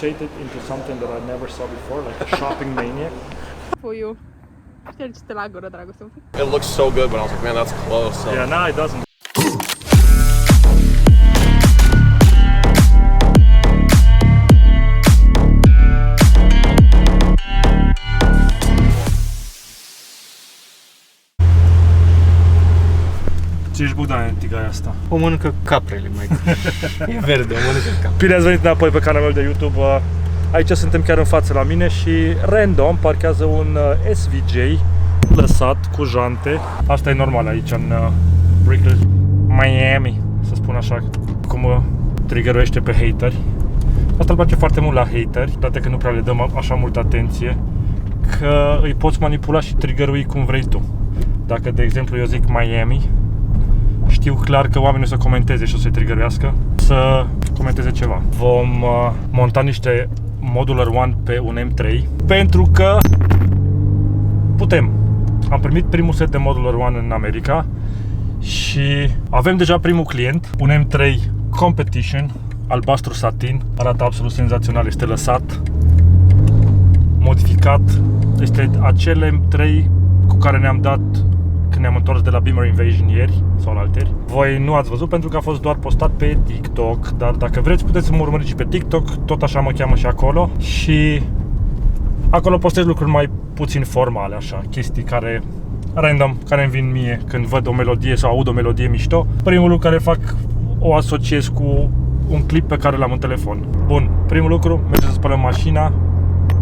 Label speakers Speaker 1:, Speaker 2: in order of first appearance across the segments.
Speaker 1: mutated into something that I never saw before, like a shopping maniac.
Speaker 2: For you. Ștergi-te la gură, dragoste, un pic.
Speaker 3: It looks so good, but I was like, man, that's close. So.
Speaker 1: Yeah, no, it doesn't. Ce ești Bogdan în tigaia asta?
Speaker 4: O mănâncă caprele, mai e verde, o mănâncă caprele.
Speaker 1: Bine ați venit înapoi pe canalul de YouTube. Aici suntem chiar în față la mine și random parchează un SVJ lăsat cu jante. Asta e normal aici în Brickell, Miami, să spun așa, cum triggeruiește pe hateri. Asta îl place foarte mult la hateri, toate că nu prea le dăm așa multă atenție, că îi poți manipula și triggerui cum vrei tu. Dacă, de exemplu, eu zic Miami, știu clar că oamenii o să comenteze și o să-i triggeruiască să comenteze ceva. Vom monta niște Modular One pe un M3 pentru că putem. Am primit primul set de Modular One în America și avem deja primul client, un M3 Competition, albastru satin, arată absolut senzațional, este lăsat, modificat, este acel M3 cu care ne-am dat când ne-am întors de la Beamer Invasion ieri sau alteri. Voi nu ați văzut pentru că a fost doar postat pe TikTok, dar dacă vreți puteți să mă urmăriți și pe TikTok, tot așa mă cheamă și acolo. Și acolo postez lucruri mai puțin formale, așa, chestii care random, care îmi vin mie când văd o melodie sau aud o melodie mișto. Primul lucru care fac, o asociez cu un clip pe care l-am în telefon. Bun, primul lucru, mergem să spălăm mașina.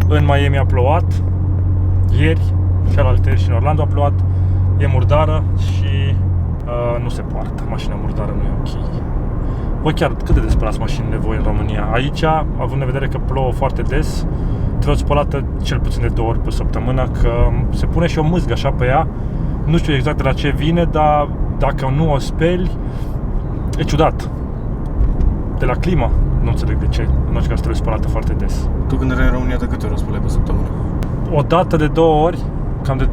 Speaker 1: În Miami a plouat ieri și alaltăieri și în Orlando a plouat. E murdară și nu se poartă. Mașina murdară nu e ok. Voi chiar cât de des spălați mașinile voi în România? Aici, având în vedere că plouă foarte des, trebuie spălată cel puțin de 2 ori pe săptămână, că se pune și o mâzgă așa pe ea. Nu știu exact de la ce vine, dar dacă nu o speli, e ciudat. De la climă, nu înțeleg de ce. În orice caz trebuie spălată foarte des.
Speaker 4: Tu când erai în România, de câte ori o spălai pe săptămână?
Speaker 1: O dată de 2 ori.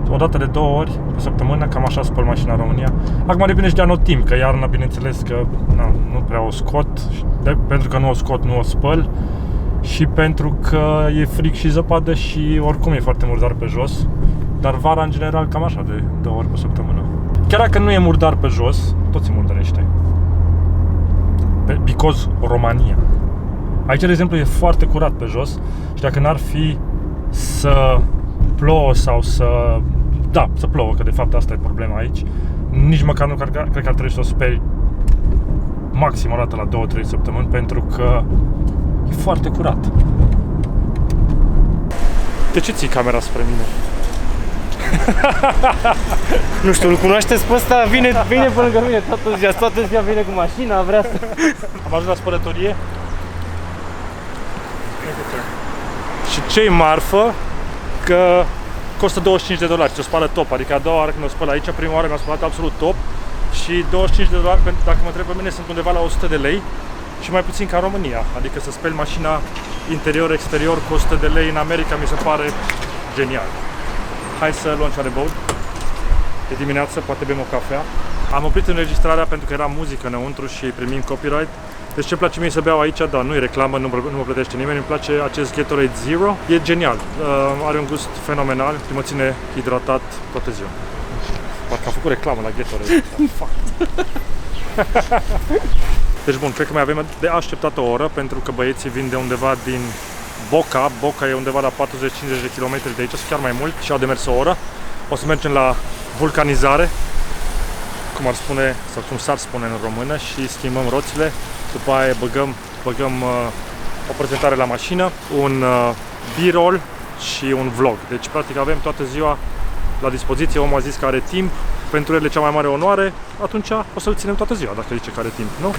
Speaker 1: O dată de 2 ori pe săptămână, cam așa spăl mașina în România. Acum depinde și de anotimp, că iarna, bineînțeles că nu prea o scot, pentru că nu o scot, nu o spăl și pentru că e frig și zăpadă și oricum e foarte murdar pe jos. Dar vara, în general, cam așa, de 2 ori pe săptămână. Chiar dacă nu e murdar pe jos, tot se murdărește. Because România. Aici, de exemplu, e foarte curat pe jos și dacă n-ar fi să plouă sau să plouă, că de fapt asta e problema aici. Nici măcar nu cred că ar trebui să o speli maxim o dată la 2-3 săptămâni, pentru că e foarte curat. De ce ții camera spre mine?
Speaker 4: Nu știu, îl cunoașteți pe ăsta? Vine pe lângă mine toată ziua vine cu mașina, vrea să...
Speaker 1: Am ajuns la spălătorie. Și ce-i marfă? Că costă $25. Ce o spală top, adică a doua oară când o spăl aici, prima oară mi-a spălat absolut top și $25, dacă mă întreb pe mine, sunt undeva la 100 de lei și mai puțin ca în România. Adică să speli mașina interior-exterior cu 100 de lei în America mi se pare genial. Hai să luăm ceva de băut. E dimineață, poate bem o cafea. Am oprit înregistrarea pentru că era muzică înăuntru și primim copyright. Deci ce-mi place mie să beau aici, da, nu e reclamă, nu mă plătește nimeni, îmi place acest Gatorade Zero, e genial, are un gust fenomenal, mă ține hidratat toată ziua. Parcă am făcut reclamă la Gatorade. Deci bun, cred că mai avem de așteptat o oră, pentru că băieții vin de undeva din Boca e undeva la 40-50 de km de aici, sau chiar mai mult, și au de mers o oră. O să mergem la vulcanizare, cum ar spune, sau cum s-ar spune în română, și schimbăm roțile. După aia băgăm o prezentare la mașină, un B-roll și un vlog. Deci practic avem toată ziua la dispoziție. Omul a zis că are timp, pentru el e cea mai mare onoare, atunci o să-l ținem toată ziua, dacă zice că are timp, nu?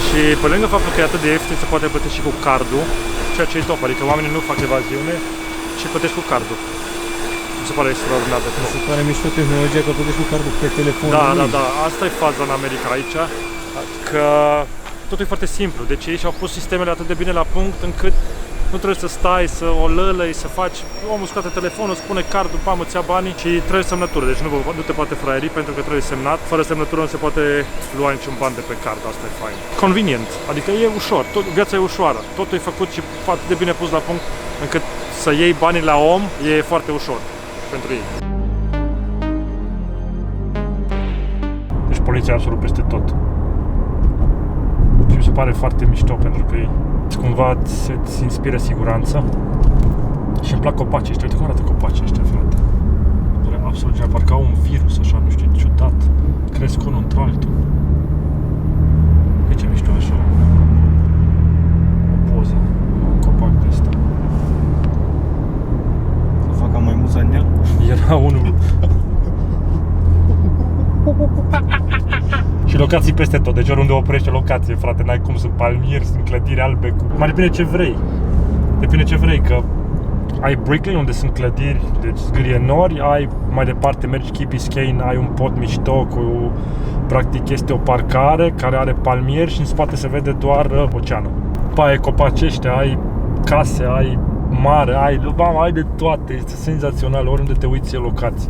Speaker 1: Și pe lângă faptul că e atât de ieftin, se poate plăti și cu cardul, ceea ce e top, adică oamenii nu fac evaziune și plătești cu cardul. Mi se pare extraordinar de top.
Speaker 4: Mi se pare mișto tehnologia că plătești cu cardul pe telefon.
Speaker 1: Da, asta e faza în America aici, că totul e foarte simplu. Deci ei și-au pus sistemele atât de bine la punct încât Nu trebuie să stai, să o lălăi, să faci. Omul scoate telefonul, spune cardul, bam, îți ia banii și trebuie semnătură. Deci nu te poate fraieri pentru că trebuie semnat. Fără semnătură nu se poate lua niciun ban de pe card, asta e fain. Convenient, adică e ușor, viața e ușoară. Totul e făcut și atât de bine pus la punct încât să iei banii la om e foarte ușor pentru ei. Deci poliția absolut peste tot. Și mi se pare foarte mișto pentru că cumva îți inspiră siguranță. Și îmi plac copacii ăștia. Uite cum arată copacii ăștia, frate. Absolut, parcă au un virus așa, nu știu, ciudat. Cresc unul într-altul. Uite ce mișto așa. O poză. Un copac de ăsta.
Speaker 4: Să facă mai muza în el?
Speaker 1: Era unul. Și locații peste tot, deci oriunde oprești o locație, frate, n-ai cum, sunt palmieri, sunt clădiri albe cu... Mai depinde ce vrei. Depinde ce vrei, că ai Brickley, unde sunt clădiri, deci zgârie nori, ai mai departe, mergi Key Biscayne, ai un pod mișto cu... Practic este o parcare care are palmieri și în spate se vede doar oceanul. Ai copaci ăștia, ai case, ai mare, ai de toate, este senzațional, oriunde te uiți e locație.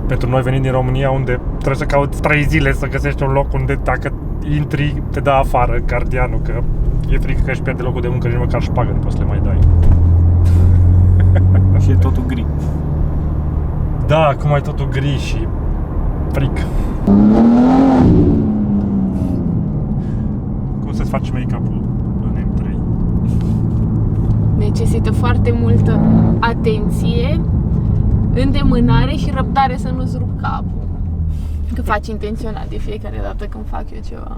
Speaker 1: Pentru noi venind din România, unde trebuie să cauți 3 zile să găsești un loc unde dacă intri, te dă afară gardianul, că e frică că își pierde locul de muncă și nici măcar șpagă nu poți să le mai dai.
Speaker 4: Și e totul gri.
Speaker 1: Da, acum e totul gri și frică. Cum să-ți faci make-up-ul în M3?
Speaker 2: Necesită foarte multă atenție, îndemânare și răbdare să nu-ți rup capul. Că faci intenționat de fiecare dată când fac eu ceva.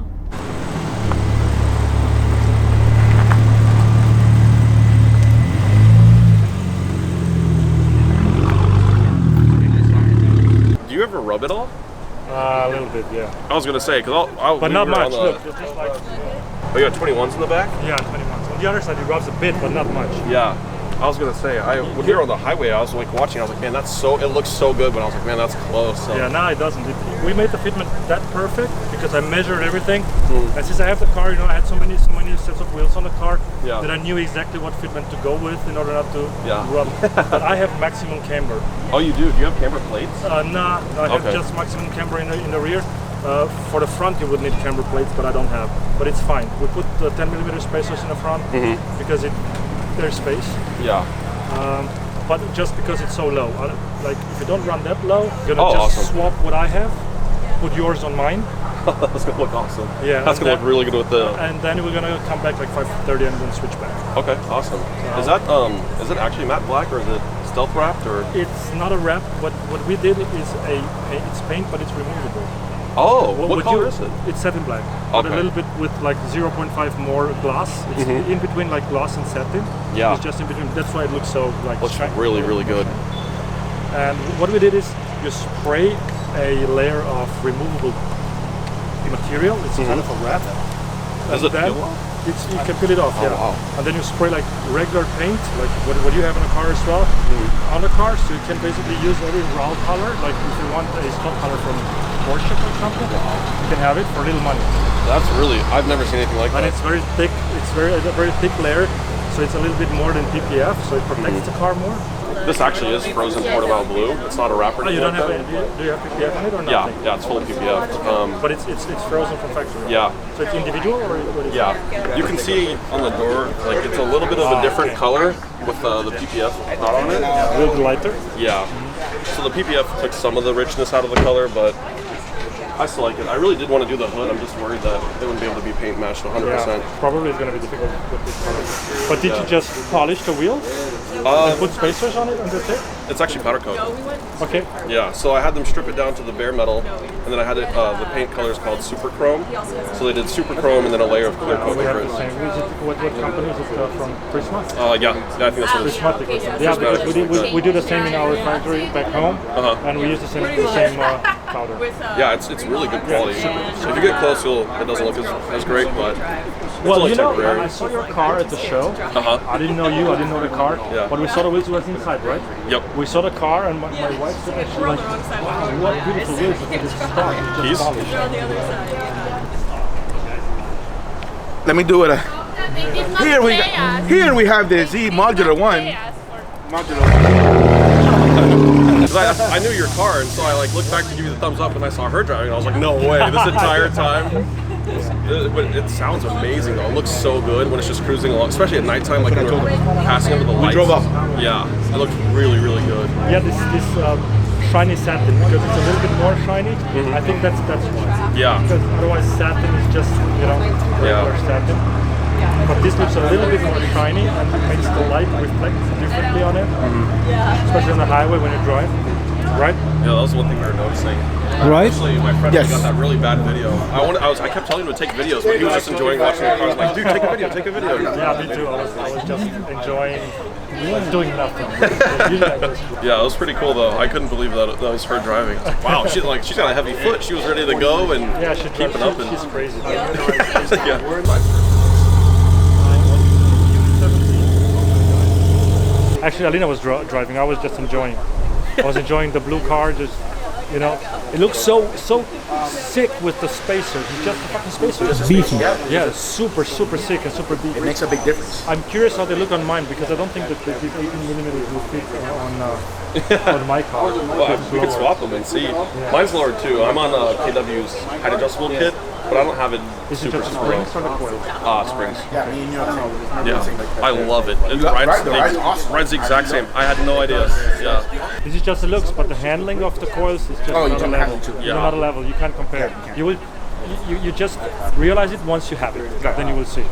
Speaker 3: Do you ever rub it all?
Speaker 1: A little bit, yeah.
Speaker 3: I was gonna say, because
Speaker 1: But not much, look, it's just like...
Speaker 3: Oh, you got 21s in the back?
Speaker 1: Yeah, 20 months. On the other side, it rubs a bit, but not much.
Speaker 3: Yeah. I was gonna say, when we were on the highway, I was like watching. I was like, man, it looks so good. But I was like, man, that's close. So.
Speaker 1: Yeah, no, it doesn't. We made the fitment that perfect because I measured everything. And since I have the car, I had so many sets of wheels on the car that I knew exactly what fitment to go with in order not to rub. But I have maximum camber.
Speaker 3: Oh, you do? Do you have camber plates?
Speaker 1: Nah, I have just maximum camber in the rear. For the front, you would need camber plates, but I don't have. But it's fine. We put 10mm spacers in the front because there's space.
Speaker 3: Yeah.
Speaker 1: But just because it's so low, like if you don't run that low, you're gonna just swap what I have, put yours on mine.
Speaker 3: That's gonna look awesome.
Speaker 1: Yeah,
Speaker 3: that's gonna look really good with the.
Speaker 1: And then we're gonna come back like 5:30 and then switch back.
Speaker 3: Okay, awesome. Is it actually matte black or is it stealth wrapped or?
Speaker 1: It's not a wrap. What we did is it's paint, but it's removable.
Speaker 3: Oh, what color is it?
Speaker 1: It's satin black, but a little bit with like 0.5 more gloss. It's in between like gloss and satin.
Speaker 3: Yeah.
Speaker 1: It's just in between. That's why it looks so like.
Speaker 3: Looks really, really good.
Speaker 1: And what we did is you spray a layer of removable material. It's kind of a wrap.
Speaker 3: Does it peel off?
Speaker 1: You can peel it off, yeah.
Speaker 3: Wow.
Speaker 1: And then you spray like regular paint, like what you have in a car as well, on the car. So you can basically use every raw color. Like if you want a stock color from Porsche, for example, you can have it for little money.
Speaker 3: That's really, I've never seen anything like that.
Speaker 1: And it's very thick. It's a very thick layer, so it's a little bit more than PPF, so it protects the car more.
Speaker 3: This actually is frozen Portobello blue. It's not a wrapper.
Speaker 1: Oh, you don't have do you have PPF on it or not?
Speaker 3: Yeah, it's full of PPF.
Speaker 1: But it's frozen from factory.
Speaker 3: Yeah.
Speaker 1: So it's individual or what is it?
Speaker 3: Yeah. You can see on the door, like it's a little bit of a different color with the PPF not on it.
Speaker 1: A little bit lighter.
Speaker 3: Yeah. So the PPF took some of the richness out of the color, but I still like it. I really did want to do the hood. I'm just worried that they wouldn't be able to be paint matched 100%.
Speaker 1: Yeah, probably it's going to be difficult with this color. But did you just polish the wheel and put spacers on it and that's it?
Speaker 3: It's actually powder coat.
Speaker 1: Okay.
Speaker 3: Yeah, so I had them strip it down to the bare metal, and then I had it, the paint color is called Super Chrome. So they did Super Chrome and then a layer of clear coat
Speaker 1: We
Speaker 3: over
Speaker 1: have the
Speaker 3: it.
Speaker 1: same. What company is it from? Prismatic?
Speaker 3: Yeah, I think that's what it is.
Speaker 1: Prismatic. Yeah, because we do the same in our factory back home, and we use the same powder.
Speaker 3: Yeah, it's really good quality. So if you get close, it doesn't look as great, but it's
Speaker 1: Well,
Speaker 3: only
Speaker 1: you know,
Speaker 3: temporary.
Speaker 1: I saw your car at the show. I didn't know you, I didn't know the car.
Speaker 3: Yeah.
Speaker 1: But we saw the wheels was inside, right?
Speaker 3: Yep.
Speaker 1: We saw the car and my wife said actually like, wow, what beautiful wheels it is. It's just polished.
Speaker 5: Let me do it.
Speaker 2: They did not
Speaker 5: Here we
Speaker 2: pay us.
Speaker 5: here we have the Z modular one.
Speaker 2: Pay us for-
Speaker 5: Modular one.
Speaker 3: 'Cause I knew your car, and so I like looked back to give you the thumbs up, and I saw her driving, and I was like, no way, this entire time. But it sounds amazing though. It looks so good when it's just cruising along, especially at nighttime, like when we're passing under the lights.
Speaker 5: drove up.
Speaker 3: Yeah, it looks really, really good.
Speaker 1: Yeah, this shiny satin, because it's a little bit more shiny. I think that's why.
Speaker 3: Yeah.
Speaker 1: Because otherwise satin is just, you know, regular satin. But this looks a little bit more shiny and it makes the light reflect differently on it. Especially on the highway when you drive. Right?
Speaker 3: Yeah, that was one thing we were noticing.
Speaker 4: Right.
Speaker 3: Actually, my friend
Speaker 5: Yes.
Speaker 3: got that really bad video. I kept telling him to take videos, but he was just enjoying watching the car. I was like, dude, take a video, take a video.
Speaker 1: Yeah, me too. I was just enjoying doing nothing.
Speaker 3: Yeah, it was pretty cool though. I couldn't believe that was her driving. It's like, wow, she's got a heavy foot. She was ready to go and
Speaker 1: Yeah, she
Speaker 3: keep it up. And
Speaker 1: she's crazy.
Speaker 3: yeah.
Speaker 1: Actually, Alina was driving. I was just enjoying. I was enjoying the blue car. Just, you know, it looks so sick with the spacers. It's just the fucking spacers.
Speaker 4: Beefy.
Speaker 1: Yeah, it's super sick and super beefy.
Speaker 5: It makes a big difference.
Speaker 1: I'm curious how they look on mine because I don't think that these 18mm will fit on my car.
Speaker 3: Well, we could swap them and see. Mine's lower too. I'm on KW's height adjustable kit, but I don't have it
Speaker 1: Is it
Speaker 3: super
Speaker 1: just
Speaker 3: low.
Speaker 1: springs or the coil?
Speaker 3: Springs.
Speaker 5: Yeah, me and you.
Speaker 3: Yeah, I love it. It
Speaker 5: the ride's awesome.
Speaker 3: rides the exact same. I had no idea. Yeah.
Speaker 1: This is just the looks, but the handling of the coils is just
Speaker 5: Oh, you
Speaker 1: another
Speaker 5: can
Speaker 1: level.
Speaker 5: handle too.
Speaker 3: Yeah.
Speaker 1: Another level. You can't compare. You will, you just realize it once you have it. Then you will see.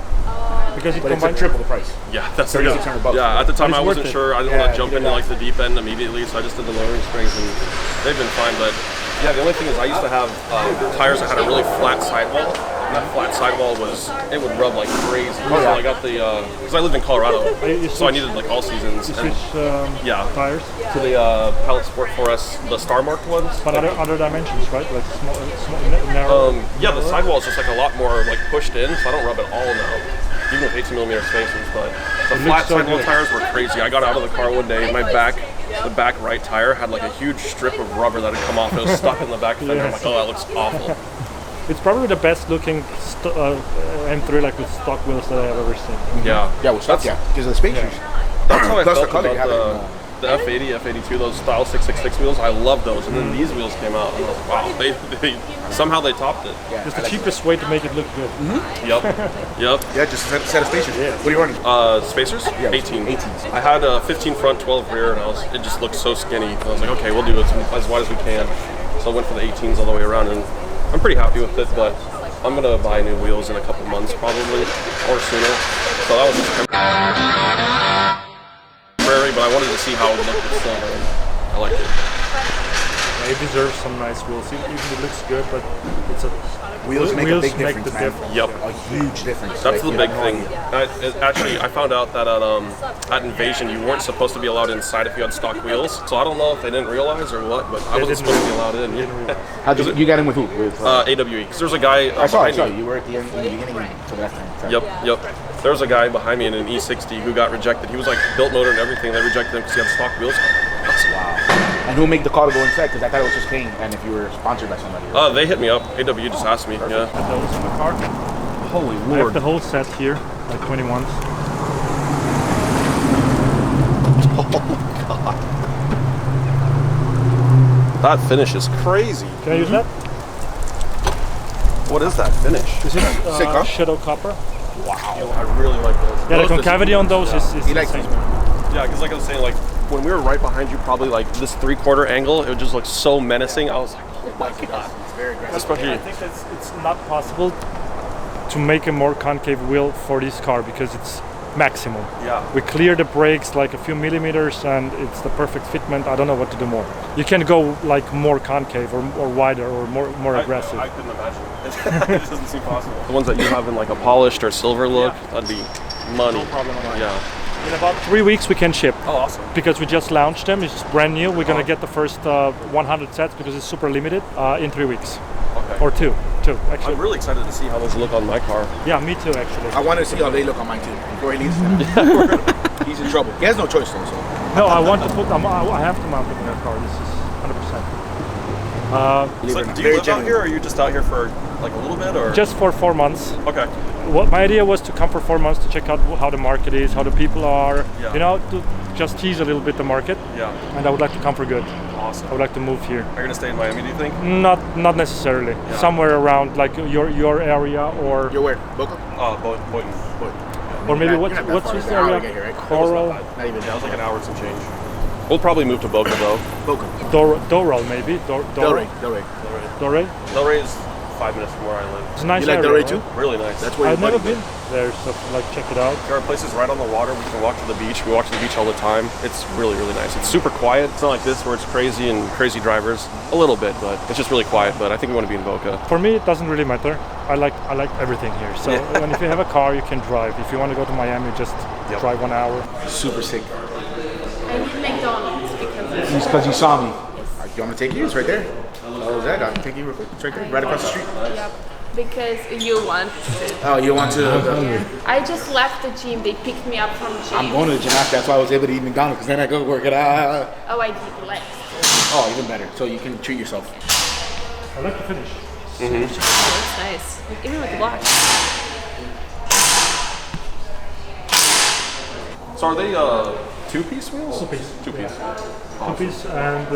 Speaker 1: Because it
Speaker 5: But it's
Speaker 1: combines
Speaker 5: triple the price.
Speaker 3: Yeah, that's
Speaker 5: $3,600.
Speaker 3: Yeah, at the time
Speaker 1: But
Speaker 3: I
Speaker 1: it's
Speaker 3: wasn't
Speaker 1: worth it.
Speaker 3: sure. I didn't
Speaker 5: Yeah,
Speaker 3: want to jump
Speaker 5: even
Speaker 3: into
Speaker 5: that.
Speaker 3: like the deep end immediately, so I just did the lowering springs, and they've been fine. But yeah, the only thing is I used to have tires that had a really flat sidewall. And that flat sidewall it would rub like crazy. So I got the because I lived in Colorado,
Speaker 1: you
Speaker 3: so I
Speaker 1: switch-
Speaker 3: needed like all seasons.
Speaker 1: You
Speaker 3: And
Speaker 1: switch
Speaker 3: yeah,
Speaker 1: tires,
Speaker 3: to the Pilot Sport 4S, the star marked ones.
Speaker 1: but other dimensions, right? Like small narrow.
Speaker 3: Yeah, the sidewall is just like a lot more like pushed in, so I don't rub it all now. Even with 18mm spacers, but the
Speaker 1: It
Speaker 3: flat
Speaker 1: looks so
Speaker 3: sidewall
Speaker 1: good.
Speaker 3: tires were crazy. I got out of the car one day, and the back right tire had like a huge strip of rubber that had come off. It was stuck in the back fender. I'm like, oh, that looks awful.
Speaker 1: It's probably the best looking M3 like with stock wheels that I have ever seen.
Speaker 3: Yeah,
Speaker 5: Yeah, well, stuff, yeah, because of the spacers.
Speaker 3: that's how I
Speaker 5: Plus the
Speaker 3: felt
Speaker 5: color you
Speaker 3: about
Speaker 5: have
Speaker 3: the F80, F82, those style 666 wheels. I love those, and then these wheels came out, and I was like, wow, they somehow they topped it.
Speaker 5: Yeah,
Speaker 1: It's
Speaker 5: I
Speaker 1: the
Speaker 5: like
Speaker 1: cheapest way to make it look good.
Speaker 3: Yep, yep.
Speaker 5: it. Yeah, just a set of spacers. What are you running?
Speaker 3: Spacers?
Speaker 5: Yeah,
Speaker 3: 18.
Speaker 5: 18s.
Speaker 3: I had a 15 front, 12 rear, and it just looked so skinny. I was like, okay, we'll do it as wide as we can. So I went for the 18s all the way around, and I'm pretty happy with it, but I'm gonna buy new wheels in a couple months probably, or sooner. So that was just temporary, but I wanted to see how it would look with silver, and I liked it.
Speaker 1: Yeah, it deserves some nice wheels. Even it looks good, but it's a
Speaker 5: Wheels make a big difference,
Speaker 1: the
Speaker 5: man.
Speaker 1: difference.
Speaker 3: Yep.
Speaker 5: A huge difference.
Speaker 3: That's
Speaker 5: Like,
Speaker 3: the
Speaker 5: you
Speaker 3: big
Speaker 5: have no
Speaker 3: thing.
Speaker 5: idea.
Speaker 3: Actually, I found out that at Invasion you weren't supposed to be allowed inside if you had stock wheels. So I don't know if they didn't realize or what, but I wasn't
Speaker 1: didn't
Speaker 3: supposed to be allowed in. Yeah.
Speaker 5: How did you got in with who? With,
Speaker 3: AWE. Because there's a guy
Speaker 5: I saw
Speaker 3: behind me.
Speaker 5: you were at the end, in the beginning to the left hand.
Speaker 3: Yep. There was a guy behind me in an E60 who got rejected. He was like built motor and everything. They rejected him because he had stock wheels.
Speaker 5: Wow. And who made the call to go inside? Because I thought it was just paying, and if you were sponsored by somebody.
Speaker 3: They hit me up. AWE just asked me. Yeah.
Speaker 1: And those in the car.
Speaker 3: Holy
Speaker 1: I have
Speaker 3: lord.
Speaker 1: the whole set here, like 21s.
Speaker 3: That finish is crazy.
Speaker 1: Can I use that?
Speaker 3: What is that finish?
Speaker 1: This is
Speaker 5: Sick, huh?
Speaker 1: Shadow Copper.
Speaker 3: Wow. I really like those.
Speaker 1: Yeah, the
Speaker 3: Those
Speaker 1: concavity on those is
Speaker 5: He likes
Speaker 1: insane.
Speaker 5: these.
Speaker 3: Yeah, because like I was saying, like when we were right behind you, probably like this 3/4 angle, it would just look so menacing. I was like, oh my god.
Speaker 5: It's very aggressive.
Speaker 3: Especially,
Speaker 1: I think it's not possible to make a more concave wheel for this car because it's maximum.
Speaker 3: yeah.
Speaker 1: We clear the brakes like a few millimeters and it's the perfect fitment. I don't know what to do more. You can go like more concave or wider or more aggressive.
Speaker 3: I couldn't imagine. It just doesn't seem possible. The ones that you have in like a polished or silver look, that'd be money.
Speaker 1: No problem at all.
Speaker 3: Yeah.
Speaker 1: In about 3 weeks we can ship.
Speaker 3: Oh, awesome.
Speaker 1: Because we just launched them, it's brand new. We're gonna get the first 100 sets because it's super limited in 3 weeks.
Speaker 3: Okay.
Speaker 1: Or two actually.
Speaker 3: I'm really excited to see how those look on my car.
Speaker 1: Yeah, me too actually.
Speaker 5: I want to see how they look on mine too before he leaves them. He's in trouble. He has no choice though. So.
Speaker 1: No, I want to put them. I have to mount it in my car. This is 100%.
Speaker 3: So, do you live out here, or are you just out here for Like a little bit, or
Speaker 1: Just for 4 months.
Speaker 3: okay?
Speaker 1: My idea was to come for 4 months to check out how the market is, how the people are,
Speaker 3: Yeah.
Speaker 1: you know, to just tease a little bit the market.
Speaker 3: Yeah,
Speaker 1: And I would like to come for good.
Speaker 3: awesome.
Speaker 1: I would like to move here.
Speaker 3: Are you gonna stay in Miami? Do you think?
Speaker 1: Not necessarily.
Speaker 3: Yeah.
Speaker 1: Somewhere around like your area, or
Speaker 5: You're where? Boca?
Speaker 3: Boynton.
Speaker 1: or maybe
Speaker 5: You're not that
Speaker 1: what's
Speaker 5: far.
Speaker 1: this
Speaker 5: It's an hour to
Speaker 1: area?
Speaker 5: get here, right?
Speaker 1: Coral,
Speaker 5: Not even.
Speaker 3: Yeah, it was like an hour and some change. We'll probably move to Boca though.
Speaker 5: Boca.
Speaker 1: Doral maybe.
Speaker 5: Delray.
Speaker 1: Delray.
Speaker 3: Delray is 5 minutes from where I live.
Speaker 1: It's a nice
Speaker 5: You like
Speaker 1: area,
Speaker 5: Delray
Speaker 1: right?
Speaker 5: too?
Speaker 3: Really nice.
Speaker 5: That's where
Speaker 1: I've
Speaker 5: your
Speaker 1: never
Speaker 5: buddy
Speaker 1: been there, so like check it out.
Speaker 3: There are places right on the water. We can walk to the beach. We walk to the beach all the time. It's really, really nice. It's super quiet. It's not like this where it's crazy and crazy drivers. A little bit, but it's just really quiet. But I think we want to be in Boca.
Speaker 1: For me, it doesn't really matter. I like everything here. So when if you have a car, you can drive. If you want to go to Miami, just drive 1 hour.
Speaker 5: Super sick.
Speaker 2: I need McDonald's because
Speaker 5: It's because you saw me. You want me to take you? It's right there. Oh, is that? I can take you real quick. It's right there, right across the street.
Speaker 2: yep. Because you want to.
Speaker 5: Oh, you want to?
Speaker 2: I just left the gym. They picked me up from gym.
Speaker 5: I'm going to the gym after. That's why I was able to eat McDonald's. Because then I go work it out.
Speaker 2: Oh, I did legs.
Speaker 5: Oh, even better. So you can treat yourself.
Speaker 1: I like to finish.
Speaker 2: Oh, that's nice. Even with the block.
Speaker 3: So are they two-piece wheels?
Speaker 1: Two-piece.
Speaker 3: Two-piece.
Speaker 1: Two-piece, and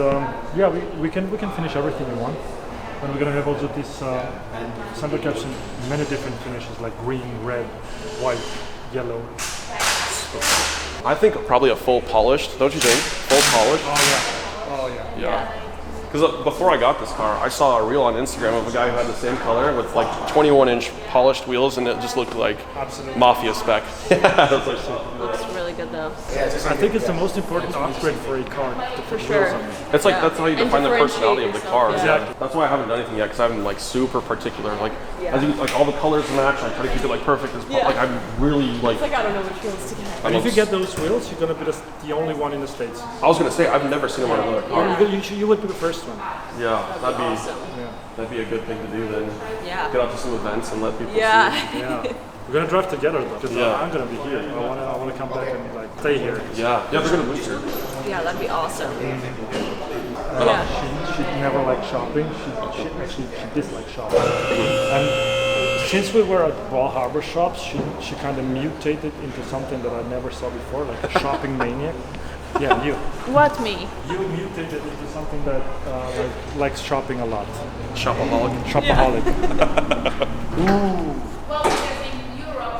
Speaker 1: yeah, we can finish everything you want. And we're gonna have also this center caps in many different finishes, like green, red, white, yellow.
Speaker 3: I think probably a full polished. Don't you think? Full polished.
Speaker 1: Oh yeah.
Speaker 3: Yeah. Because before I got this car, I saw a reel on Instagram of a guy who had the same color with like 21-inch polished wheels, and it just looked like mafia spec.
Speaker 2: Looks really good though.
Speaker 1: I think it's the most important upgrade for a car.
Speaker 2: For sure.
Speaker 3: It's like that's how you
Speaker 2: And
Speaker 3: define the personality of the car.
Speaker 1: Exactly.
Speaker 3: That's why I haven't done anything yet, because I'm like super particular. Like, as you, like all the colors match. I try to keep it like perfect as possible. Like I'm really like.
Speaker 2: I don't know which wheels to get.
Speaker 1: And if you get those wheels, you're gonna be the only one in the States.
Speaker 3: I was gonna say I've never seen them on another car.
Speaker 1: You would be the first one.
Speaker 3: Yeah, that'd be a good thing to do then.
Speaker 2: Yeah.
Speaker 3: Get out to some events and let people see.
Speaker 1: Yeah. We're gonna drive together though, because
Speaker 3: Yeah.
Speaker 1: I'm gonna be here. I wanna come back and like stay here.
Speaker 3: Yeah, they're gonna move here.
Speaker 2: Yeah, that'd be awesome.
Speaker 1: Yeah. She never liked shopping. She disliked shopping. And since we were at Ball Harbor shops, she kind of mutated into something that I never saw before, like a shopping maniac. Yeah, you.
Speaker 2: What me?
Speaker 1: You mutated into something that likes shopping a lot.
Speaker 3: Shopaholic.
Speaker 1: Shopaholic.
Speaker 2: Well, because in Europe,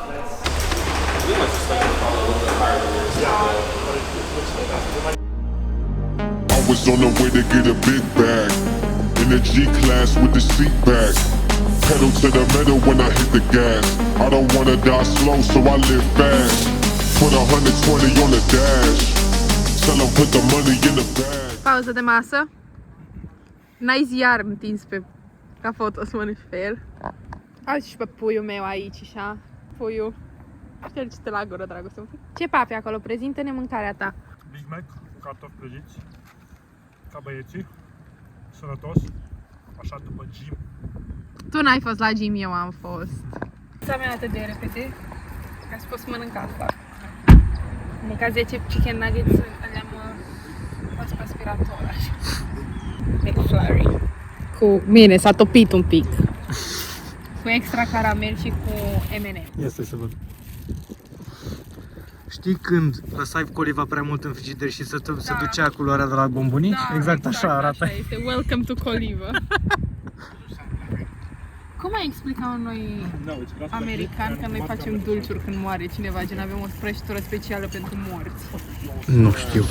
Speaker 6: I was on the way to get a big bag in a G-Class with the seat back. Pedal to the metal when I hit the gas. I don't wanna die slow, so I live fast. Put 120 on the dash. Tell 'em put the money in the bag.
Speaker 2: pauză de masă. N-ai ziar întins ca foto să mănânci pe el. Azi și pe puiul meu aici, așa. Puiul. Ștergi-te la gură, dragoste, un pic. Ce papi acolo? Prezintă-ne mâncarea ta.
Speaker 1: Big Mac cu cartofi prăjiți, ca băieții, sănătos, așa după gym.
Speaker 2: Tu n-ai fost la gym, eu am fost. Ța mea atât de repede, ca să pot să mănânc asta. Am mâncat 10 chicken nuggets, le-am pus pe aspirator, așa. McFlurry. Cu bine, s-a topit un pic. Cu extra caramel și cu M&M.
Speaker 4: Ia să văd. Știi când lăsai coliva prea mult în frigider și se ducea culoarea de la bombonii?
Speaker 2: Da,
Speaker 4: exact așa arată.
Speaker 2: Așa este. Welcome to Coliva. Cum ai explicat noi americani că noi facem dulciuri când moare cineva, gen avem o prăjitură specială pentru morți?
Speaker 4: Nu știu.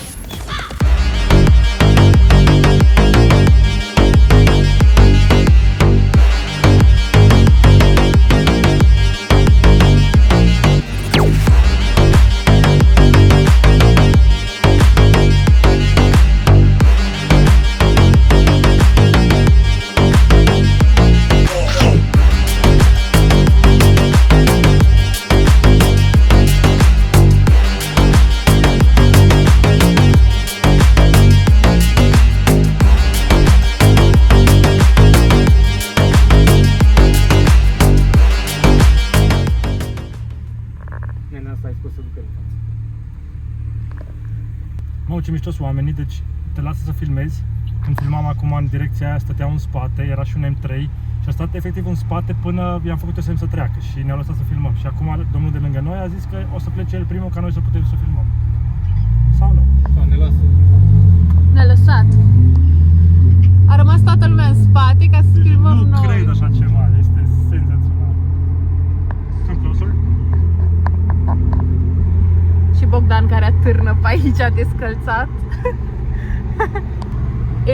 Speaker 1: Mă, ce mișto sunt oamenii, deci te lasă să filmezi. Când filmam acum în direcția aia, stăteau în spate, era și un M3 Și a stat efectiv în spate până i-am făcut semn să treacă și ne-a lăsat să filmăm. Și acum domnul de lângă noi a zis că o să plece el primul ca noi să putem să filmăm. Sau nu?
Speaker 4: Sau ne lasă.
Speaker 2: Ne-a lăsat. A rămas toată lumea în spate ca să filmăm
Speaker 1: Nu
Speaker 2: noi.
Speaker 1: cred așa ceva, este senzațional. Come closer.
Speaker 2: Și Bogdan care atârnă pe aici descălțat.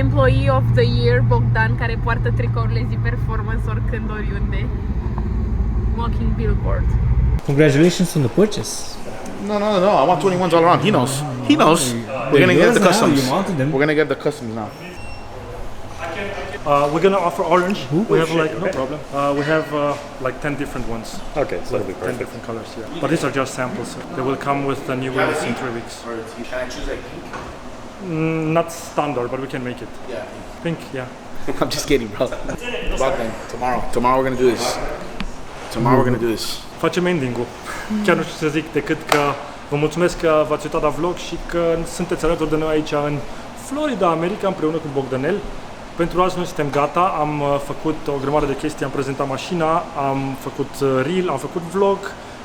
Speaker 2: Employee of the Year, Bogdan, care poartă tricourile zi performance oricând, oriunde. Walking billboard.
Speaker 4: Congratulations on the purchase.
Speaker 5: No. I want 21s all around. He knows. He knows. We're gonna get the customs.
Speaker 4: You wanted them.
Speaker 5: We're gonna get the customs now.
Speaker 1: We're gonna offer orange. We have like
Speaker 5: no problem.
Speaker 1: we have like 10 different ones.
Speaker 4: Okay, so it'll be
Speaker 1: 10 different colors, yeah. But these are just samples. They will come with the new wheels in 3 weeks.
Speaker 5: Can I choose like pink?
Speaker 1: Not standard, but we can make it.
Speaker 5: Yeah.
Speaker 1: Pink, yeah.
Speaker 5: I'm just kidding, bro. Bogdan, tomorrow we're gonna do this. Tomorrow we're gonna do this.
Speaker 1: Facem ending-ul. Chiar nu știu ce să zic decât că vă mulțumesc că v-ați uitat la vlog și că sunteți alături de noi aici în Florida, America, împreună cu Bogdanel. Pentru azi noi suntem gata, am făcut o grămadă de chestii, am prezentat mașina, am făcut reel, am făcut vlog,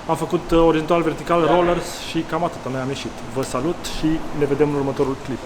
Speaker 1: am făcut orizontal, vertical, rollers și cam atât, noi am ieșit. Vă salut și ne vedem în următorul clip.